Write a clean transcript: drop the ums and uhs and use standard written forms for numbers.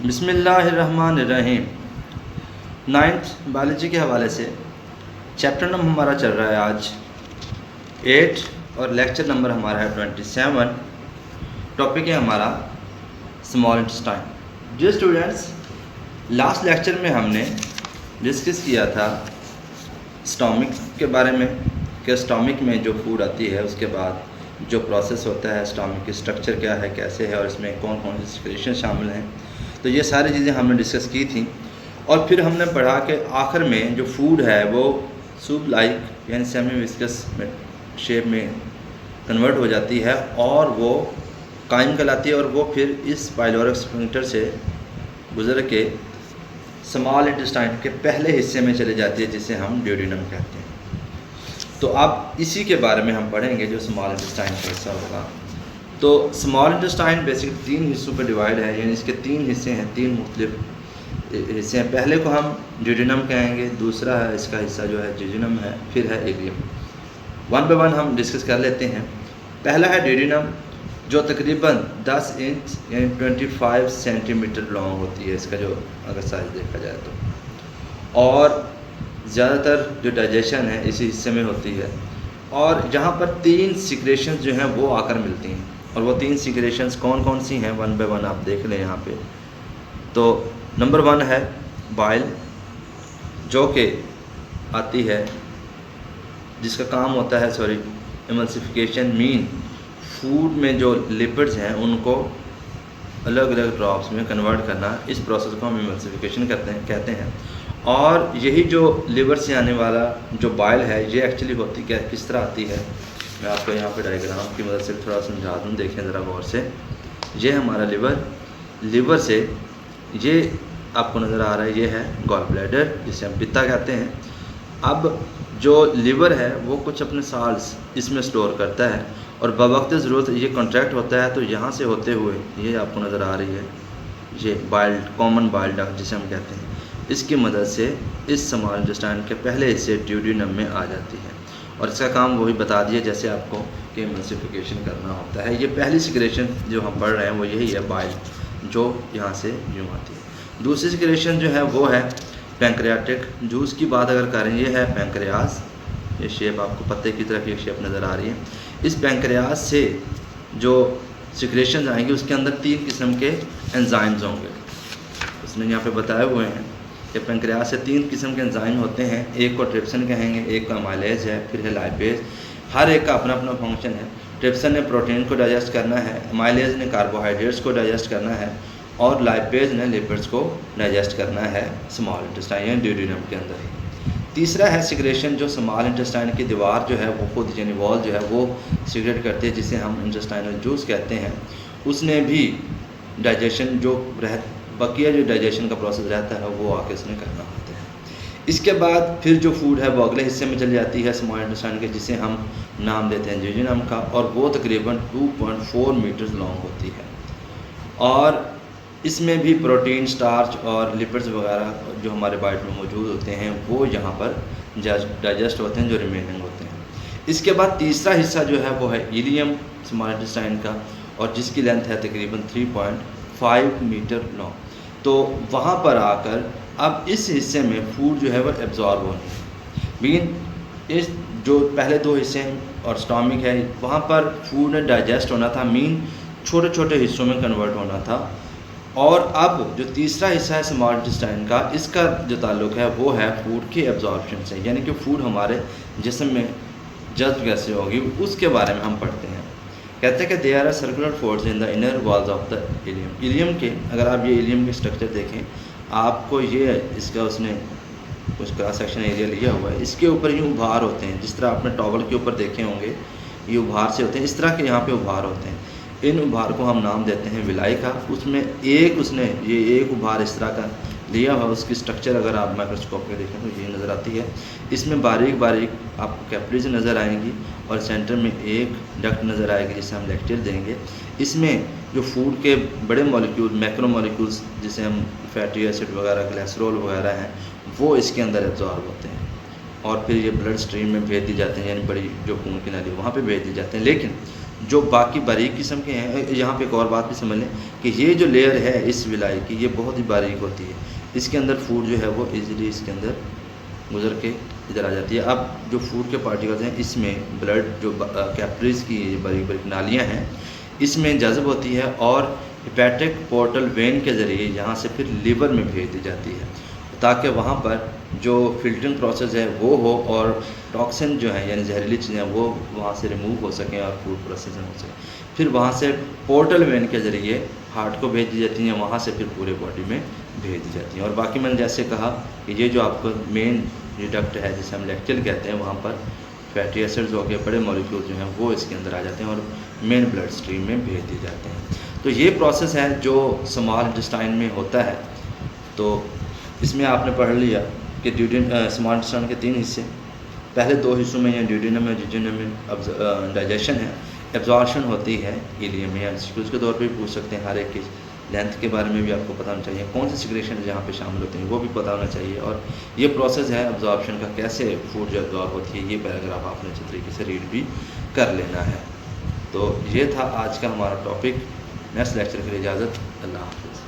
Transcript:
बिस्मिल्लाहिर्रहमानिर्रहीम। Ninth biology के हवाले से चैप्टर नंबर हमारा चल रहा है आज 8 और लेक्चर नंबर हमारा है 27। टॉपिक है हमारा small intestine. Dear students, last lecture में हमने डिस्कस किया था स्टोमिक के बारे में कि स्टोमिक में जो फूड आती है उसके बाद जो प्रोसेस होता है, स्टोमिक की स्ट्रक्चर क्या है, कैसे है और इसमें कौन कौन सी सिक्रेशन शामिल हैं। तो ये सारी चीज़ें हमने डिस्कस की थी और फिर हमने पढ़ा कि आखिर में जो फूड है वो सूप लाइक यानी सेमी विस्कस शेप में कन्वर्ट हो जाती है और वो कायम कहलाती है और वो फिर इस पाइलोरिक स्फिंक्टर से गुजर के स्मॉल इंटेस्टाइन के पहले हिस्से में चले जाती है जिसे हम ड्यूडेनम कहते हैं। तो अब इसी के बारे में हम पढ़ेंगे जो स्मॉल इंटेस्टाइन का हिस्सा होगा। तो स्मॉल इंटेस्टाइन बेसिकली 3 हिस्सों पर डिवाइड है, यानी इसके 3 हिस्से हैं, 3 मुख्तलिफ हिस्से हैं। पहले को हम ड्यूडेनम कहेंगे, दूसरा है इसका हिस्सा जो है जेजुनम है, फिर है इलियम। वन बाय वन हम डिस्कस कर लेते हैं। पहला है ड्यूडेनम जो तकरीबन 10 इंच यानी 25 सेंटीमीटर लॉन्ग होती है, इसका जो अगर साइज़ देखा जाए तो। और ज़्यादातर जो डाइजेशन है इसी हिस्से में होती है और जहाँ पर 3 सिक्रेशंस जो हैं वो आकर मिलती हैं। और वो 3 सिक्रेशंस कौन कौन सी हैं वन बाय वन आप देख लें यहाँ पे। तो नंबर 1 है बाइल, जो कि आती है जिसका काम होता है इमल्सिफिकेशन, मीन फूड में जो लिपिड्स हैं उनको अलग अलग ड्रॉप्स में कन्वर्ट करना। इस प्रोसेस को हम इमल्सिफिकेशन कहते हैं। और यही जो लिवर से आने वाला जो बाइल है ये एक्चुअली होती क्या किस तरह आती है, मैं आपको यहाँ पे डायग्राम की मदद से थोड़ा समझा दूँ, देखें ज़रा गौर से। ये हमारा लिवर से ये आपको नज़र आ रहा है, ये है गॉल ब्लैडर जिसे हम पित्ता कहते हैं। अब जो लिवर है वो कुछ अपने साल्स इसमें स्टोर करता है और बवक्त ज़रूरत ये कॉन्ट्रैक्ट होता है। तो यहाँ से होते हुए ये आपको नज़र आ रही है, ये बाइल कॉमन बाइल डक्ट जिसे हम कहते हैं, इसकी मदद से इस स्मॉल इंटेस्टाइन के पहले हिस्से ड्यूडेनम में आ जाती है। और इसका काम वही बता दिया जैसे आपको कि इमल्सिफिकेशन करना होता है। ये पहली सिक्रेशन जो हम पढ़ रहे हैं वो यही है बाइल, जो यहाँ से यूँ आती है। दूसरी सिक्रेशन जो है वो है पैंक्रियाटिक जूस की बात अगर करें, ये है पैंक्रियाज। ये शेप आपको पत्ते की तरह की शेप नज़र आ रही है। इस पैंक्रियाज से जो सिक्रेशन आएंगी उसके अंदर 3 किस्म के एंजाइम्स होंगे। उसने यहाँ पे बताए हुए हैं कि पैंक्रियाज से 3 किस्म के एंजाइम होते हैं। एक को ट्रिप्सिन कहेंगे, एक का अमाइलेज है, फिर है लाइपेज। हर एक का अपना अपना फंक्शन है। ट्रिप्सिन ने प्रोटीन को डाइजेस्ट करना है, अमाइलेज ने कार्बोहाइड्रेट्स को डाइजेस्ट करना है और लाइपेज ने लिपिड्स को डाइजेस्ट करना है स्मॉल इंटेस्टाइन यानी ड्यूडेनम के अंदर ही। तीसरा है सिक्रेशन जो स्मॉल इंटेस्टाइन की दीवार जो है वो खुद यानी वॉल जो है वो सिक्रेट करती है, जिसे हम इंटेस्टाइनल जूस कहते हैं। उसने भी डाइजेशन जो बकिया जो डाइजेशन का प्रोसेस रहता है वो आके उसने करना होता है। इसके बाद फिर जो फूड है वो अगले हिस्से में चली जाती है स्मॉल इंटेस्टाइन के, जिसे हम नाम देते हैं जेजुनम का, और वो तकरीबन 2.4 मीटर्स लॉन्ग होती है। और इसमें भी प्रोटीन, स्टार्च और लिपिड्स वगैरह जो हमारे डाइट में मौजूद होते हैं वो यहाँ पर डाइजेस्ट होते हैं, जो रिमेनिंग होते हैं। इसके बाद तीसरा हिस्सा जो है वो है इलियम स्मॉल इंटेस्टाइन का, और जिसकी लेंथ है तकरीबन 3.5 मीटर लॉन्ग। तो वहाँ पर आकर अब इस हिस्से में फूड जो है वो एब्जॉर्ब होनी है। मीन इस जो पहले 2 हिस्से हैं और स्टोमिक है वहाँ पर फूड ने डाइजेस्ट होना था, मीन छोटे छोटे हिस्सों में कन्वर्ट होना था। और अब जो तीसरा हिस्सा है स्मॉल इंटेस्टाइन का, इसका जो ताल्लुक़ है वो है फूड के एब्जॉर्प्शन से, यानी कि फ़ूड हमारे जिस्म में जज्ब कैसे होगी उसके बारे में हम पढ़ते हैं। कहते हैं कि they are circular force in the inner walls of the ileum. Ileum के अगर आप ये इलियम के स्ट्रक्चर देखें, आपको ये इसका उसने कुछ क्रॉस सेक्शन एरिया लिया हुआ है, इसके ऊपर ये उभार होते हैं, जिस तरह आपने टॉवल के ऊपर देखे होंगे ये उभार से होते हैं, इस तरह के यहाँ पे उभार होते हैं। इन उभार को हम नाम देते हैं विलाई का। उसमें उसने ये एक उभार इस तरह का लिया हुआ, उसकी स्ट्रक्चर अगर आप माइक्रोस्कोप में देखें तो ये नज़र आती है। इसमें बारीक बारीक आपको कैपिलरीज नज़र आएंगी और सेंटर में एक डक्ट नज़र आएगी जिसे हम लेक्चर देंगे। इसमें जो फूड के बड़े मॉलिक्यूल, मैक्रो मॉलिक्यूल्स जिसे हम फैटी एसिड वगैरह, कोलेस्ट्रॉल वगैरह हैं, वो इसके अंदर एब्जॉर्ब होते हैं और फिर ये ब्लड स्ट्रीम में भेज दी जाते हैं, यानी बड़ी जो खून की नाली वहाँ पे भेज दी जाते हैं। लेकिन जो बाकी बारीक किस्म के हैं, यहाँ पे एक और बात भी समझ लें कि ये जो लेयर है इस विलाई की, ये बहुत ही बारीक होती है। इसके अंदर फूड जो है वो इजीली इसके अंदर गुजर के इधर आ जाती है। अब जो फूड के पार्टिकल्स हैं इसमें ब्लड जो कैपिलरीज की बारीक बारीक नालियाँ हैं इसमें जज़ब होती है और हेपेटिक पोर्टल वेन के ज़रिए यहाँ से फिर लिवर में भेज दी जाती है, ताकि वहाँ पर जो फिल्टरिंग प्रोसेस है वो हो और टॉक्सिन जो है यानी जहरीली चीज़ें वो वहाँ से रिमूव हो सकें और फूड प्रोसेसिंग हो सके। फिर वहाँ से पोर्टल वेन के ज़रिए हार्ट को भेज दी जाती हैं, वहाँ से फिर पूरे बॉडी में भेज दी जाती हैं। और बाकी मैंने जैसे कहा कि ये जो आपका मेन ये डक्ट है जिसे हम लेक्चर कहते हैं, वहाँ पर फैटी एसिड्स हो गए, बड़े मॉलिक्यूल जो हैं वो इसके अंदर आ जाते हैं और मेन ब्लड स्ट्रीम में भेज दिए जाते हैं। तो ये प्रोसेस है जो स्मॉल इंटेस्टाइन में होता है। तो इसमें आपने पढ़ लिया कि स्मॉल इंटेस्टाइन के 3 हिस्से, पहले 2 हिस्सों में या ड्यूडेनम में जिजेनम में डाइजेशन है, एब्जॉर्प्शन होती है हीलियम या एमसीक्यूज के तौर पे भी पूछ सकते हैं। हर एक की लेंथ के बारे में भी आपको पता होना चाहिए, कौन सी सिक्रेशन जहाँ पे शामिल होते हैं वो भी पता होना चाहिए, और ये प्रोसेस है एब्जॉर्प्शन का, कैसे फूड जो एब्जॉर्ब होती है, ये पैराग्राफ आपने अच्छे तरीके से रीड भी कर लेना है। तो ये था आज का हमारा टॉपिक। नेक्स्ट लेक्चर के लिए इजाज़त, अल्लाह हाफ़िज़।